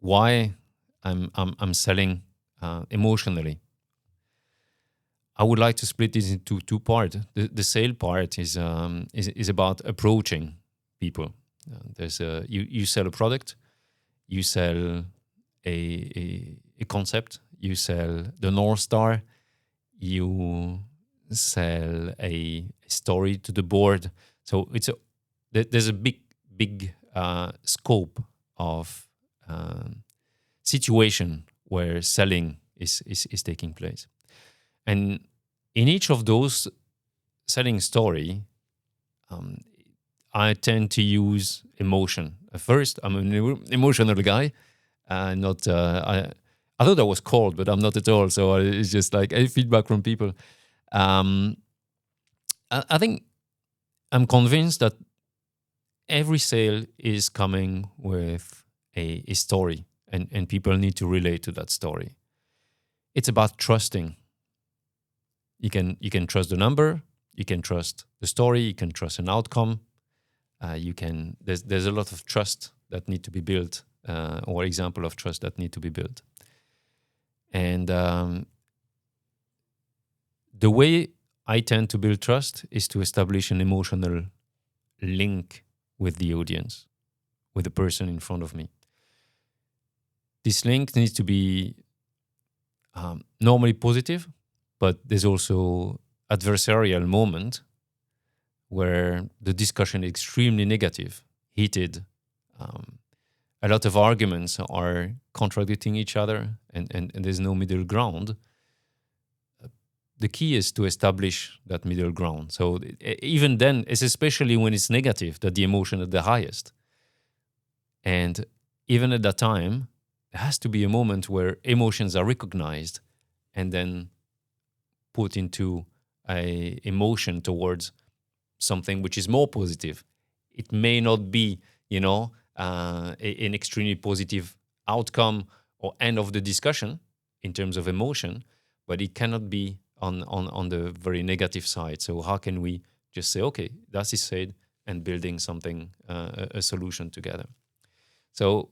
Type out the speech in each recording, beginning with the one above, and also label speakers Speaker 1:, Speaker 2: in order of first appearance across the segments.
Speaker 1: why I'm selling emotionally. I would like to split this into two parts. The sale part is about approaching people. You sell a product, you sell a concept, you sell the North Star, you sell a story to the board. So there's a big scope of situation where selling is taking place. And in each of those selling story, I tend to use emotion. First, I'm an emotional guy. Not I thought I was cold, but I'm not at all. So it's just like feedback from people. I think I'm convinced that every sale is coming with a story, and people need to relate to that story. It's about trusting. You can trust the number, you can trust the story, you can trust an outcome. There's a lot of trust that need to be built, or example of trust that need to be built. And the way I tend to build trust is to establish an emotional link with the audience, with the person in front of me. This link needs to be normally positive, but there's also adversarial moment where the discussion is extremely negative, heated. A lot of arguments are contradicting each other, and there's no middle ground. The key is to establish that middle ground. So even then, it's especially when it's negative that the emotion is the highest. And even at that time, there has to be a moment where emotions are recognized and then put into a emotion towards something which is more positive. It may not be, an extremely positive outcome or end of the discussion in terms of emotion, but it cannot be on the very negative side. So how can we just say, okay, that is said, and building something, a solution together. So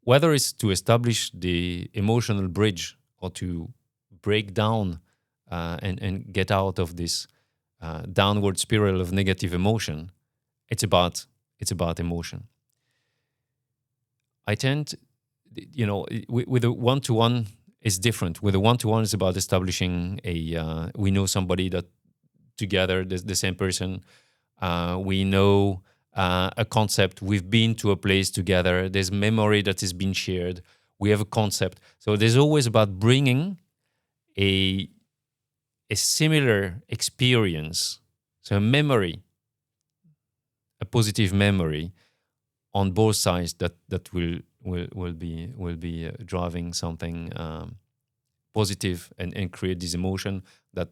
Speaker 1: whether it's to establish the emotional bridge or to break down and get out of this downward spiral of negative emotion, it's about emotion. I tend, with a one-to-one, it's different. With a one-to-one, it's about establishing we know somebody that together, the same person, we know a concept, we've been to a place together, there's memory that has been shared, we have a concept. So there's always about bringing a similar experience, so a memory, a positive memory on both sides that will be driving something positive and create this emotion that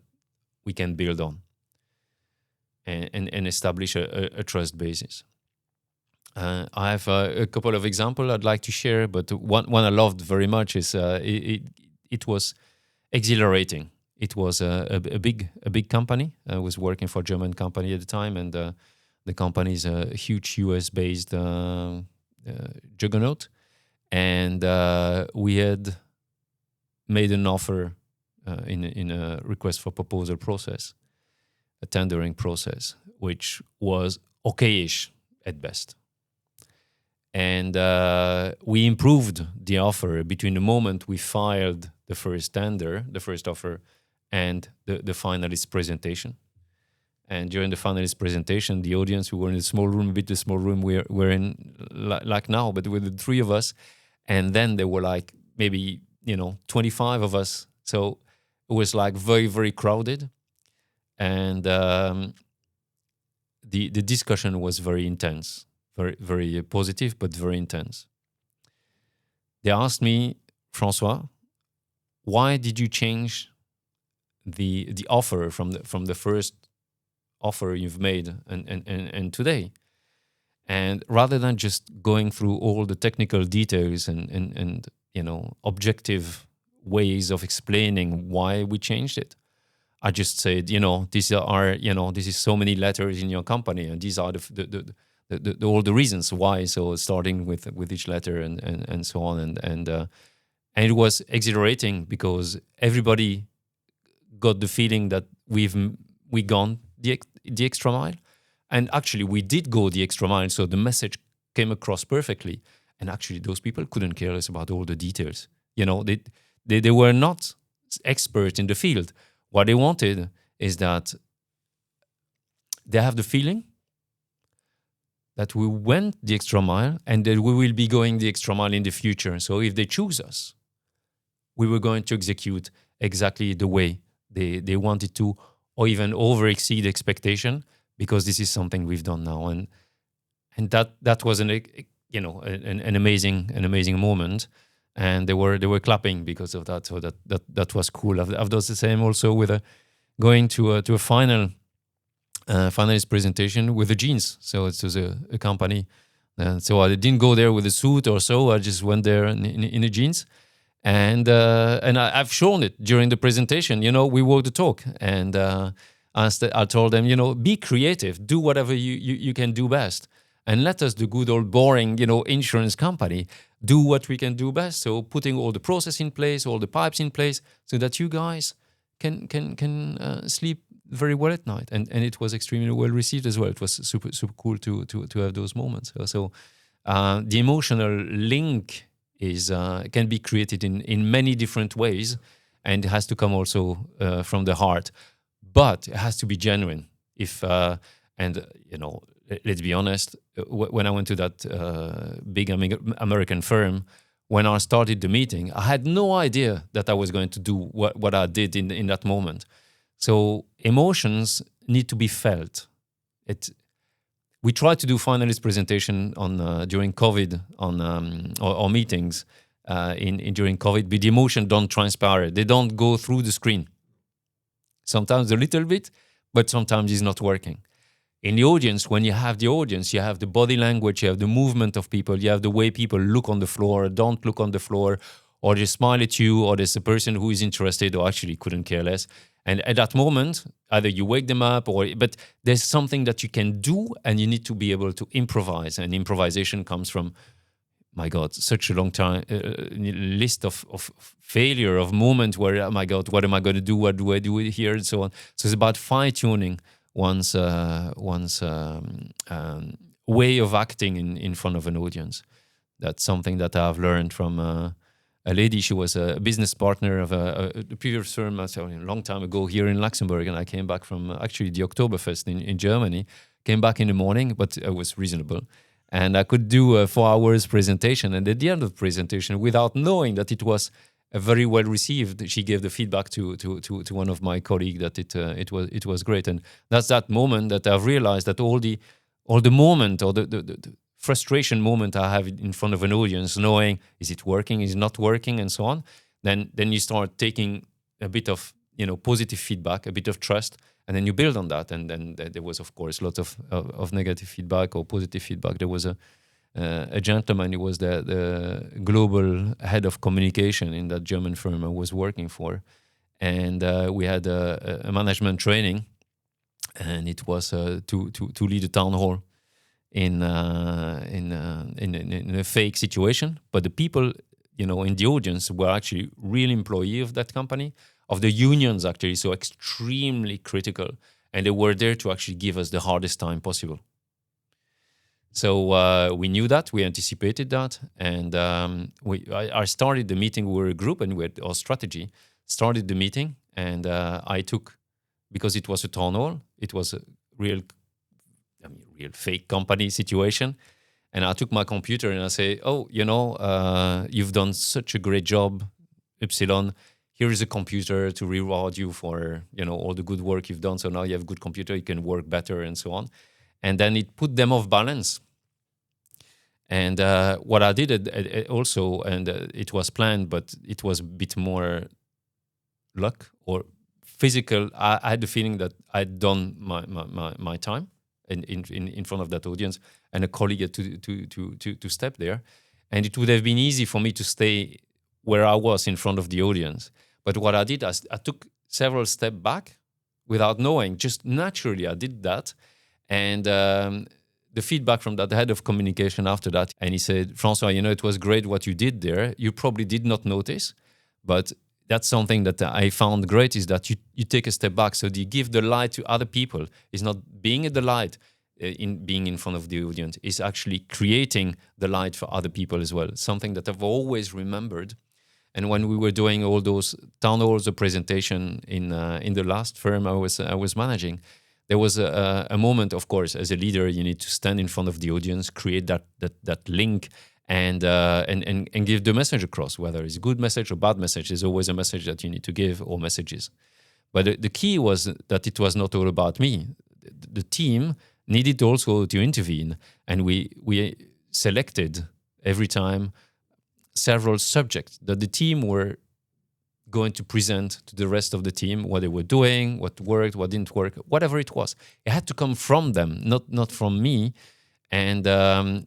Speaker 1: we can build on and establish a trust basis. I have a couple of examples I'd like to share, but one I loved very much is it was Exhilarating. It was a big company. I was working for a German company at the time, and the company is a huge US-based juggernaut. And we had made an offer in a request for proposal process, a tendering process, which was okay-ish at best. And we improved the offer between the moment we filed the first tender, the first offer, and the finalist presentation. And during the finalist presentation, the audience, we were in a small room, a bit the small room we're in like now, but with the three of us. And then there were like maybe, 25 of us. So it was like very, very crowded. And the discussion was very intense, very, very positive, but very intense. They asked me, Francois, why did you change the offer from the first offer you've made and today? And rather than just going through all the technical details and objective ways of explaining why we changed it, I just said, this is so many letters in your company, and these are all the reasons why. So starting with each letter and so on, and it was exhilarating because everybody got the feeling that we gone the extra mile, and actually we did go the extra mile. So the message came across perfectly, and actually those people couldn't care less about all the details. They were not experts in the field. What they wanted is that they have the feeling that we went the extra mile and that we will be going the extra mile in the future. So if they choose us, we were going to execute exactly the way they wanted to, or even over exceed expectation, because this is something we've done now. And that was an amazing moment. And they were clapping because of that. So that was cool. I've done the same also with going to a finalist presentation with the jeans. So it was a company. So I didn't go there with a suit or so. I just went there in the jeans. And I've shown it during the presentation. We walked the talk. And I told them, be creative. Do whatever you can do best. And let us, the good old boring, insurance company, do what we can do best. So putting all the process in place, all the pipes in place, so that you guys can sleep very well at night. And it was extremely well received as well. It was super cool to have those moments. So the emotional link can be created in many different ways, and it has to come also from the heart, but it has to be genuine. Let's be honest, when I went to that big American firm, when I started the meeting, I had no idea that I was going to do what I did in that moment. So emotions need to be felt. We try to do finalist presentation during COVID or meetings during COVID, but the emotion don't transpire. They don't go through the screen. Sometimes a little bit, but sometimes it's not working. In the audience, when you have the audience, you have the body language, you have the movement of people, you have the way people look on the floor, don't look on the floor, or they smile at you, or there's a person who is interested or actually couldn't care less. And at that moment, either you wake them up, but there's something that you can do, and you need to be able to improvise. And improvisation comes from, my God, such a long time list of failure, of moments where, oh my God, what am I going to do? What do I do here? And so on. So it's about fine-tuning one's way of acting in front of an audience. That's something that I've learned from a lady. She was a business partner of a previous firm a long time ago here in Luxembourg, and I came back from actually the Oktoberfest in Germany. Came back in the morning, but it was reasonable. And I could do a 4 hours presentation. And at the end of the presentation, without knowing that it was very well received, she gave the feedback to one of my colleagues that it was great. And that's that moment that I've realized that all the moment or the frustration moment I have in front of an audience, knowing is it working, is it not working, and so on. Then you start taking a bit of positive feedback, a bit of trust, and then you build on that. And then there was, of course, lots of negative feedback or positive feedback. There was a gentleman who was the global head of communication in that German firm I was working for, and we had a management training, and it was to lead a town hall in a fake situation, but the people in the audience were actually real employees of that company, of the unions actually, so extremely critical, and they were there to actually give us the hardest time possible. So we knew that, we anticipated that, and I started the meeting. We were a group, and we had our strategy. Started the meeting, and I took, because it was a town hall, it was a real fake company situation, and I took my computer and I say, you've done such a great job, Epsilon. Here is a computer to reward you for all the good work you've done. So now you have a good computer, you can work better, and so on. And then it put them off balance. And what I did also, and it was planned, but it was a bit more luck or physical. I had the feeling that I'd done my time in front of that audience, and a colleague had to step there. And it would have been easy for me to stay where I was in front of the audience. But what I did, I took several steps back without knowing. Just naturally, I did that. And the feedback from that head of communication after that, and he said, Francois, it was great what you did there. You probably did not notice, but that's something that I found great, is that you take a step back. So you give the light to other people. It's not being at the light, in being in front of the audience, is actually creating the light for other people as well. Something that I've always remembered. And when we were doing all those town halls of presentation in the last firm I was managing, there was a moment, of course, as a leader, you need to stand in front of the audience, create that link, and give the message across. Whether it's a good message or bad message, there's always a message that you need to give, or messages. But the key was that it was not all about me. The team needed also to intervene, and we selected every time several subjects that the team were going to present to the rest of the team, what they were doing, what worked, what didn't work, whatever it was. It had to come from them, not from me. And the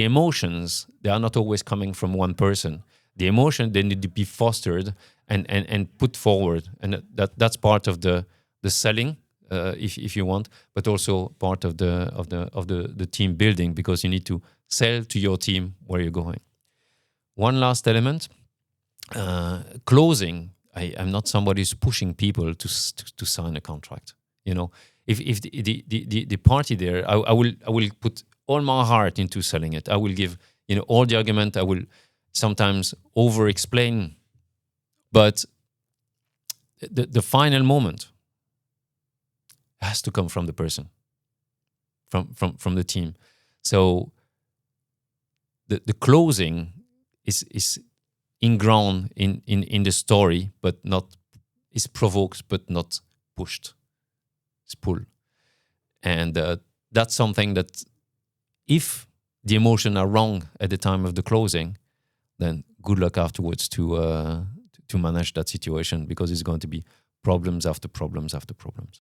Speaker 1: emotions, they are not always coming from one person. The emotion, they need to be fostered and put forward. And that's part of the selling, if you want, but also part of the team building, because you need to sell to your team where you're going. One last element, closing. I'm not somebody who's pushing people to sign a contract. If the party there, I will put all my heart into selling it. I will give all the argument. I will sometimes over explain, but the final moment has to come from the person, from the team. So the closing is ingrown in the story, but not, is provoked but not pushed. It's pull. And that's something that, if the emotions are wrong at the time of the closing, then good luck afterwards to manage that situation, because it's going to be problems after problems after problems.